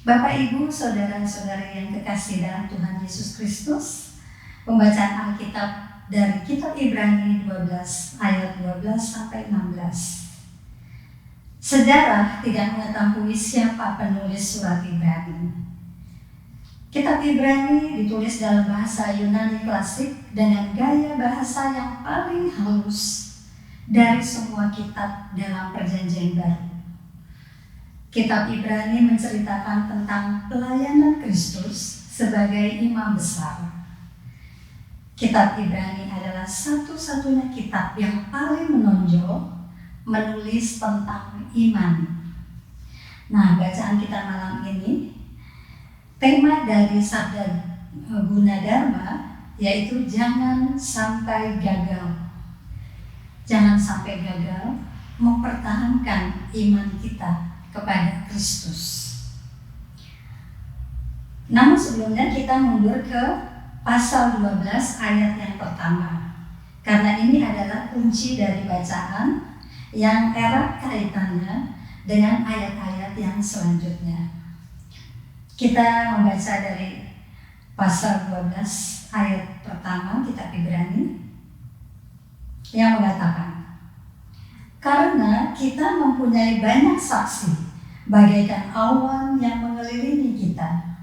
Bapak, Ibu, saudara-saudari yang kekasih dalam Tuhan Yesus Kristus, pembacaan Alkitab dari Kitab Ibrani 12 ayat 12 sampai 16. Sejarah tidak mengetahui siapa penulis surat Ibrani. Kitab Ibrani ditulis dalam bahasa Yunani klasik dengan gaya bahasa yang paling halus dari semua kitab dalam Perjanjian Baru. Kitab Ibrani menceritakan tentang pelayanan Kristus sebagai imam besar. Kitab Ibrani adalah satu-satunya kitab yang paling menonjol menulis tentang iman. Nah, bacaan kita malam ini, tema dari Sabda Gunadharma yaitu jangan sampai gagal. Jangan sampai gagal mempertahankan iman kita kepada Kristus. Namun sebelumnya kita mundur ke pasal 12 ayat yang pertama, karena ini adalah kunci dari bacaan yang erat kaitannya dengan ayat-ayat yang selanjutnya. Kita membaca dari pasal 12 ayat pertama kitab Ibrani yang mengatakan, karena kita mempunyai banyak saksi bagaikan awan yang mengelilingi kita,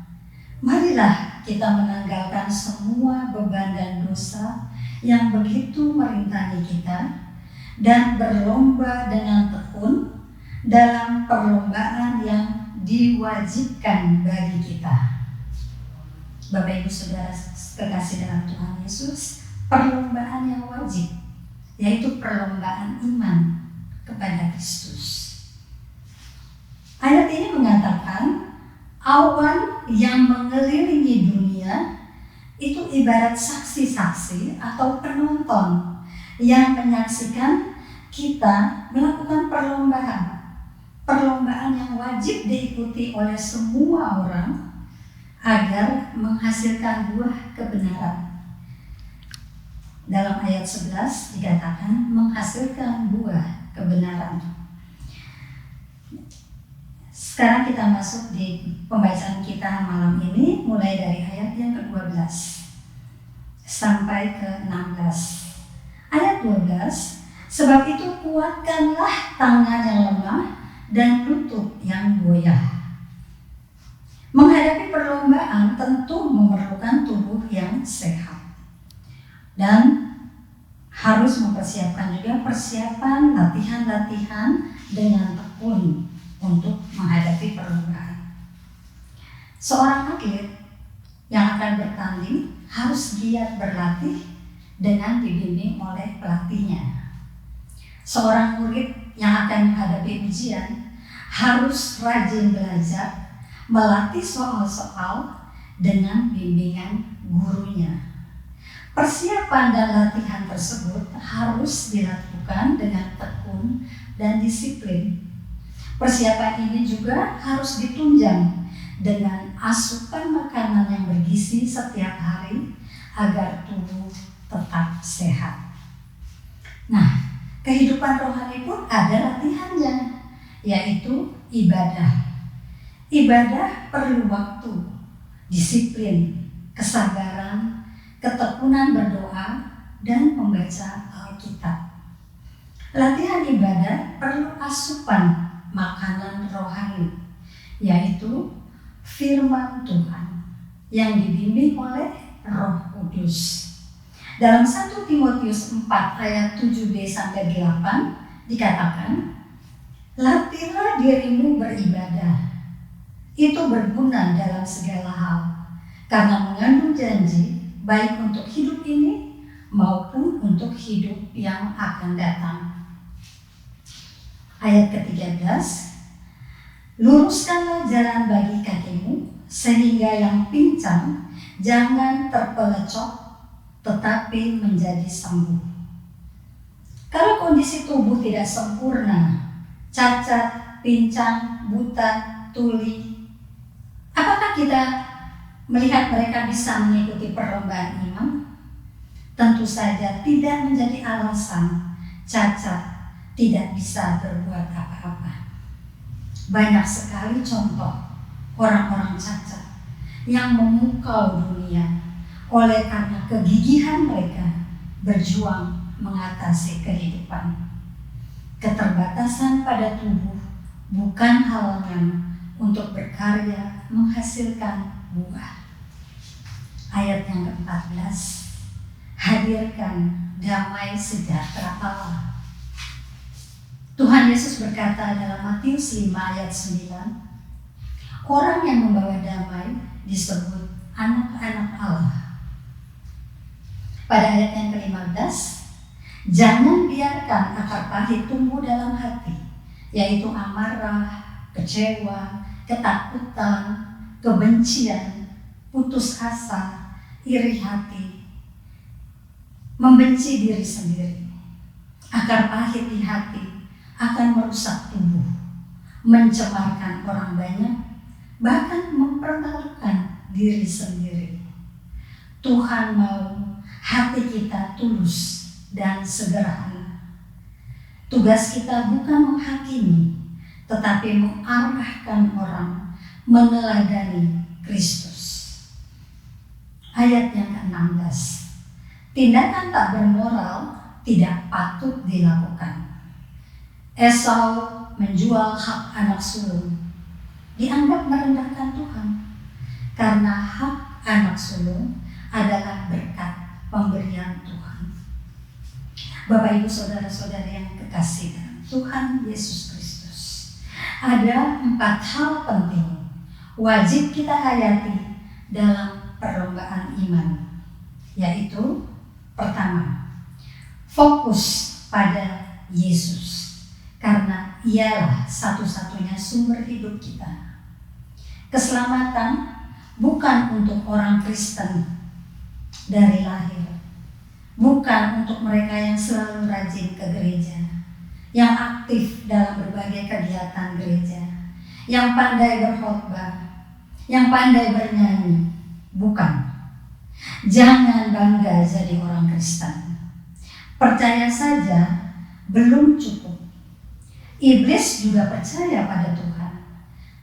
marilah kita menanggalkan semua beban dan dosa yang begitu merintangi kita dan berlomba dengan tekun dalam perlombaan yang diwajibkan bagi kita. Bapak, Ibu, Saudara kekasih dalam Tuhan Yesus, perlombaan yang wajib, yaitu perlombaan iman kepada Kristus. Ayat ini mengatakan awan yang mengelilingi dunia itu ibarat saksi-saksi atau penonton yang menyaksikan kita melakukan perlombaan yang wajib diikuti oleh semua orang agar menghasilkan buah kebenaran. Dalam ayat 11 dikatakan menghasilkan buah kebenaran. Sekarang kita masuk di pembacaan kita malam ini, mulai dari ayat yang ke-12 sampai ke-16. Ayat 12, sebab itu kuatkanlah tangan yang lemah dan lutut yang goyah. Menghadapi perlombaan tentu memerlukan tubuh yang sehat, dan harus mempersiapkan juga persiapan latihan-latihan dengan tekun untuk menghadapi perlombaan. Seorang atlet yang akan bertanding harus giat berlatih dengan dibimbing oleh pelatihnya. Seorang murid yang akan menghadapi ujian harus rajin belajar, melatih soal-soal dengan bimbingan gurunya. Persiapan dan latihan tersebut harus dilakukan dengan tekun dan disiplin. Persiapan ini juga harus ditunjang dengan asupan makanan yang bergizi setiap hari agar tubuh tetap sehat. Nah, kehidupan rohani pun ada latihannya, yaitu ibadah. Ibadah perlu waktu, disiplin, kesabaran, ketekunan berdoa, dan membaca Alkitab. Latihan ibadah perlu asupan makanan rohani, yaitu firman Tuhan yang dibimbing oleh Roh Kudus. Dalam 1 Timotius 4 ayat 7b sampai 8 dikatakan, latihlah dirimu beribadah, itu berguna dalam segala hal, karena mengandung janji baik untuk hidup ini maupun untuk hidup yang akan datang. Ayat ke-13, luruskanlah jalan bagi kakimu, sehingga yang pincang jangan terpelecok, tetapi menjadi sembuh. Kalau kondisi tubuh tidak sempurna, cacat, pincang, buta, tuli, apakah kita melihat mereka bisa mengikuti perlombaan iman? Tentu saja tidak menjadi alasan cacat tidak bisa berbuat apa-apa. Banyak sekali contoh orang-orang cacat yang memukau dunia oleh karena kegigihan mereka berjuang mengatasi kehidupan. Keterbatasan pada tubuh bukan halangan untuk berkarya menghasilkan buah. Ayat yang ke-14, hadirkan damai sejahtera Allah. Tuhan Yesus berkata dalam Matius 5 ayat 9, orang yang membawa damai disebut anak-anak Allah. Pada ayat yang ke-15, jangan biarkan akar pahit tumbuh dalam hati, yaitu amarah, kecewa, ketakutan, kebencian, putus asa, iri hati, membenci diri sendiri. Akar pahit di hati akan merusak tubuh, mencemarkan orang banyak, bahkan mempermalukan diri sendiri. Tuhan mau hati kita tulus dan sederhana. Tugas kita bukan menghakimi, tetapi mengarahkan orang meneladani Kristus. Ayat yang ke-16, tindakan tak bermoral tidak patut dilakukan. Esau menjual hak anak sulung, dianggap merendahkan Tuhan, karena hak anak sulung adalah berkat pemberian Tuhan. Bapak Ibu Saudara-saudari yang kekasih dalam Tuhan Yesus Kristus, ada 4 hal penting wajib kita hayati dalam perlombaan iman, yaitu pertama, fokus pada Yesus karena Ialah satu-satunya sumber hidup kita. Keselamatan bukan untuk orang Kristen dari lahir, bukan untuk mereka yang selalu rajin ke gereja, yang aktif dalam berbagai kegiatan gereja, yang pandai berkhotbah, yang pandai bernyanyi. Bukan. Jangan bangga jadi orang Kristen. Percaya saja belum cukup. Iblis juga percaya pada Tuhan,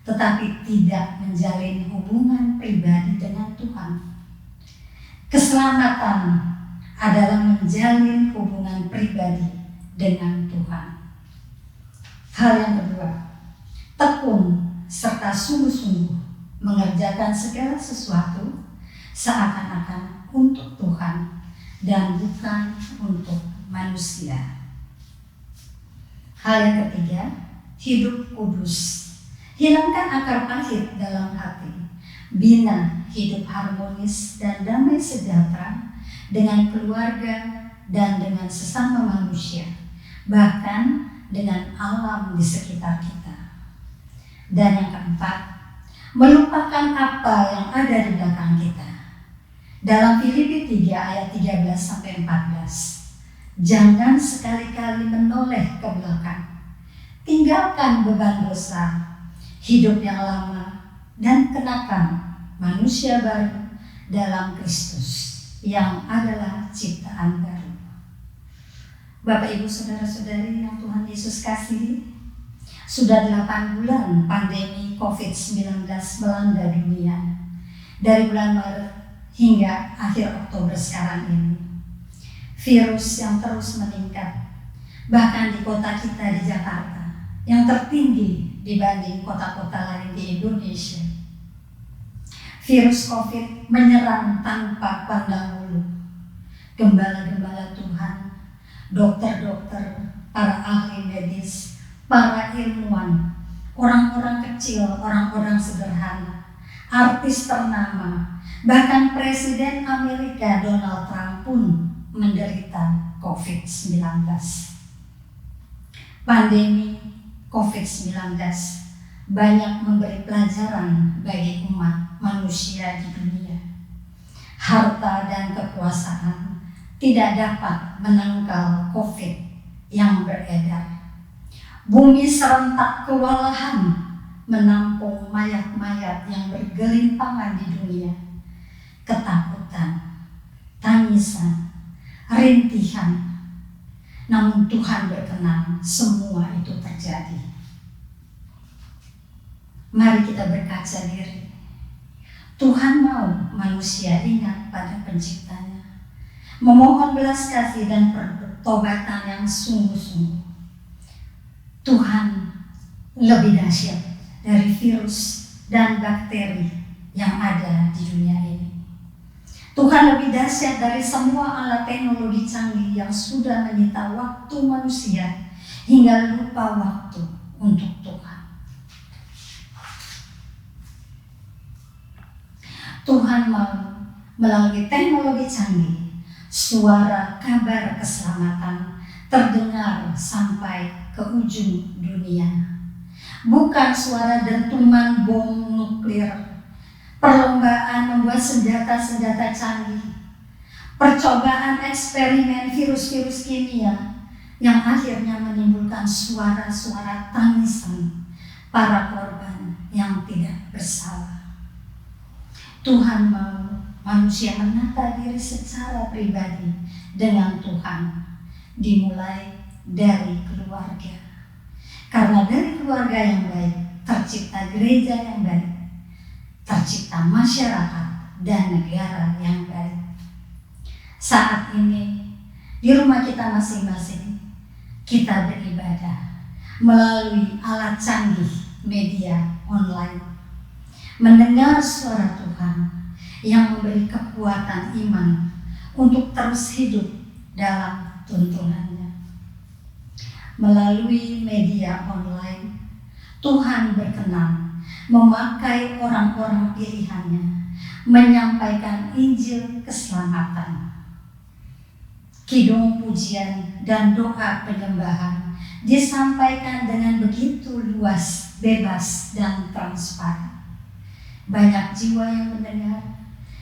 tetapi tidak menjalin hubungan pribadi dengan Tuhan. Keselamatan adalah menjalin hubungan pribadi dengan Tuhan. Hal yang kedua, tekun serta sungguh-sungguh mengerjakan segala sesuatu seakan-akan untuk Tuhan dan bukan untuk manusia. Hal yang ketiga, hidup kudus. Hilangkan akar pahit dalam hati. Bina hidup harmonis dan damai sejahtera dengan keluarga dan dengan sesama manusia, bahkan dengan alam di sekitar kita. Dan yang keempat, melupakan apa yang ada di belakang kita. Dalam Filipi 3 ayat 13-14, jangan sekali-kali menoleh ke belakang. Tinggalkan beban dosa, hidup yang lama, dan kenakan manusia baru dalam Kristus yang adalah ciptaan baru. Bapak Ibu Saudara-saudari yang Tuhan Yesus kasihi, sudah 8 bulan pandemi COVID-19 melanda dunia. Dari bulan Maret hingga akhir Oktober sekarang ini. Virus yang terus meningkat. Bahkan di kota kita di Jakarta, yang tertinggi dibanding kota-kota lain di Indonesia. Virus COVID menyerang tanpa pandang bulu. Gembala-gembala Tuhan, dokter-dokter, para ahli medis, para ilmuwan, orang-orang kecil, orang-orang sederhana, artis ternama, bahkan Presiden Amerika Donald Trump pun menderita COVID-19. Pandemi COVID-19 banyak memberi pelajaran bagi umat manusia di dunia. Harta dan kekuasaan tidak dapat menangkal COVID yang beredar. Bumi serentak kewalahan menampung mayat-mayat yang bergelimpangan di dunia. Ketakutan, tangisan, rintihan. Namun Tuhan berkenan semua itu terjadi. Mari kita berkaca diri. Tuhan mau manusia ingat pada penciptanya, memohon belas kasih dan pertobatan yang sungguh-sungguh. Tuhan lebih dahsyat dari virus dan bakteri yang ada di dunia ini. Tuhan lebih dahsyat dari semua alat teknologi canggih yang sudah menyita waktu manusia hingga lupa waktu untuk Tuhan. Tuhan mau melalui teknologi canggih, suara kabar keselamatan terdengar sampai ke ujung dunia. Bukan suara dentuman bom nuklir, perlombaan membuat senjata-senjata canggih, percobaan eksperimen virus-virus kimia yang akhirnya menimbulkan suara-suara tangisan para korban yang tidak bersalah. Tuhan mau manusia menata diri secara pribadi dengan Tuhan, dimulai dari keluarga. Karena dari keluarga yang baik tercipta gereja yang baik, tercipta masyarakat dan negara yang baik. Saat ini di rumah kita masing-masing kita beribadah melalui alat canggih media online, mendengar suara Tuhan yang memberi kekuatan iman untuk terus hidup dalam tuntunannya. Melalui media online, Tuhan berkenan memakai orang-orang pilihannya menyampaikan Injil keselamatan. Kidung pujian dan doa penyembahan disampaikan dengan begitu luas, bebas, dan transparan. Banyak jiwa yang mendengar,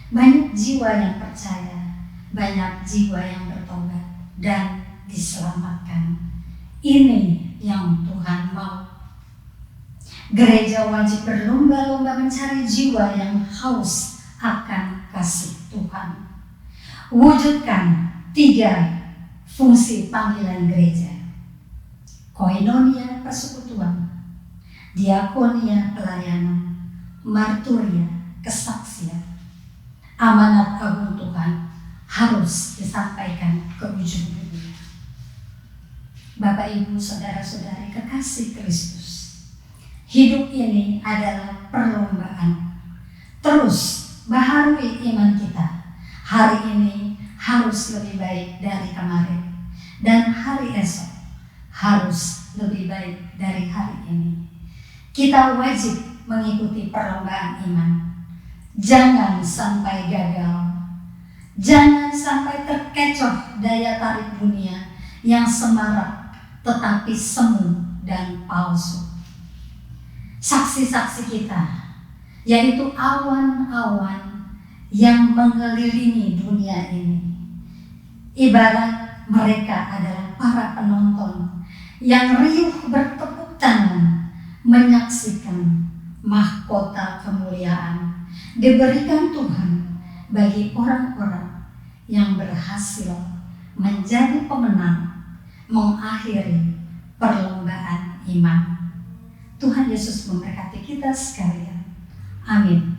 banyak jiwa yang percaya, banyak jiwa yang bertobat dan diselamatkan. Ini yang Tuhan mau. Gereja wajib berlomba-lomba mencari jiwa yang haus akan kasih Tuhan. Wujudkan 3 fungsi panggilan gereja: koinonia persekutuan, diakonia pelayanan, marturia kesaksian. Amanat agung Tuhan harus disampaikan ke ujung dunia. Bapak, Ibu, saudara-saudari kekasih Kristus, hidup ini adalah perlombaan. Terus baharui iman kita. Hari ini harus lebih baik dari kemarin, dan hari esok harus lebih baik dari hari ini. Kita wajib mengikuti perlombaan iman. Jangan sampai gagal. Jangan sampai terkecoh daya tarik dunia yang semarak tetapi semu dan palsu. Saksi-saksi kita, yaitu awan-awan yang mengelilingi dunia ini, ibarat mereka adalah para penonton yang riuh bertepuk tangan menyaksikan mahkota kemuliaan diberikan Tuhan bagi orang-orang yang berhasil menjadi pemenang mengakhiri perlombaan iman. Tuhan Yesus memberkati kita sekalian. Amin.